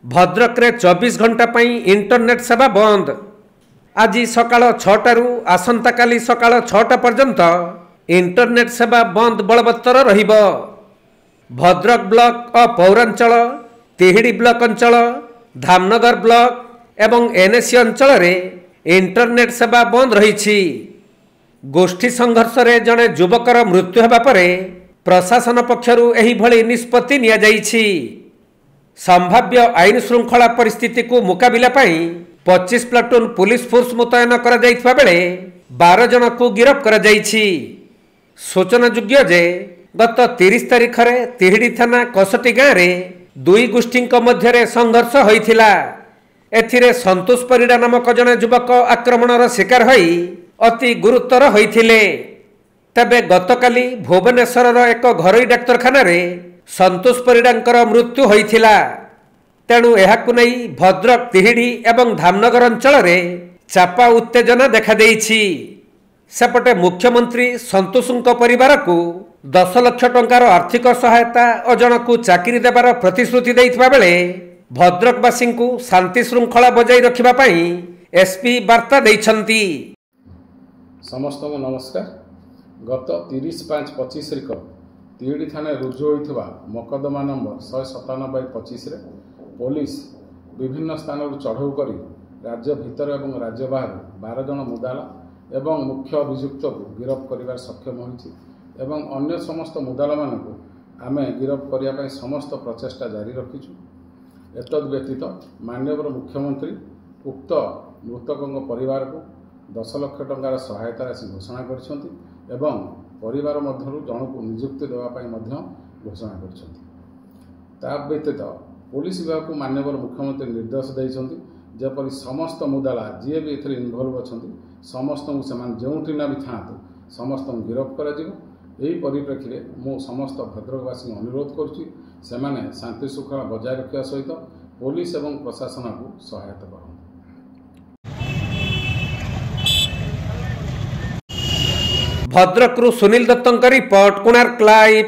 भद्रक रे 24 घंटा पई इंटरनेट सेवा बंद। आज सकाळ 6टारू आसंता काली सकाळ 6टा पर्यंत इंटरनेट सेवा बंद बलवत्तर रहिबो। भद्रक ब्लॉक और पौरांचल, तिहिडी ब्लॉक अंचल, धामनगर ब्लॉक एवं एनएसी अंचल रे इंटरनेट सेवा बंद रही। गोष्ठी संघर्ष रे जड़े युवकर मृत्यु होगा पर प्रशासन पक्षरु एही भली निष्पत्ति निया जाइछि। संभाव्य आईन श्रृंखला परिस्थिति को मुकाबिला पाई 25 प्लाटून पुलिस फोर्स मुतयन करा जाइथबा बेले 12 जन को गिरफ्त करा जाइछि। सूचनायोग्य जे गत 30 तारिख रे तिहिडी थाना कसटी गाँव रे दुई गोष्ठी मध्य संघर्ष होइथिला। एथिरे संतोष परिडा नामक जने युवक आक्रमणर शिकार होई अति गुरुतर होइथिले। तबे गतकाली भुवनेश्वर एक घरोई डाक्तरखाना रे संतोष परिडांकर मृत्यु होइथिला। तेणु एहाकु नै भद्रक, तिहिडी एवं धामनगर अंचल रे चापा उत्तेजना देखा देइछि। सेपटे मुख्यमंत्री संतोषଙ୍କ परिवार को 10 लाख टंकार आर्थिक सहायता और जनकु चाकरी देवार प्रतिश्रुति देइथिबा बेले भद्रकवासी को शांति श्रृंखला बजाई रखिबा पई एसपी वार्ता दैछंती। समस्त को नमस्कार। गत 30/5/25 तिहिडी थाना रुजु होइथिबा मकदमा नंबर 197/25 रे पुलिस विभिन्न स्थान चढ़ऊ कर राज्य भितर एवं राज्य बाहर 12 जन मुदाला एवं मुख्य अभियुक्त को गिरफ्त कर सक्षम होइछि एवं अन्य समस्त मुदाला मान को आम गिरफ्त करने समस्त प्रचेषा जारी रखीचु। एतद व्यतीत माननीय मुख्यमंत्री उक्त मृतकों परिवार को 10 लाख टंकार सहायता राशि घोषणा करछंती एवं परिवार मध्यरु जनकु नियुक्ति देवाई घोषणा करछंती। ता व्यतीत पुलिस विभाग को माननीय मुख्यमंत्री निर्देश देइछंती जेपरि समस्त मुदाला जी भी एथरे इनवल्व अछंती समस्त को सेमान जोंठी ना भी थांतु समस्त गिरफ्त करा जिवो। एही परिप्रेक्षी रे मो समस्त भद्रकवासी अनुरोध करुछि सेमाने शांति श्रृंखला बजाय रखिया सहित पुलिस एवं प्रशासन को सहायता करନ୍ତୁ। भद्रक सुनील दत्तଙ୍କ रिपोर्ट, कोणार्क लाइव।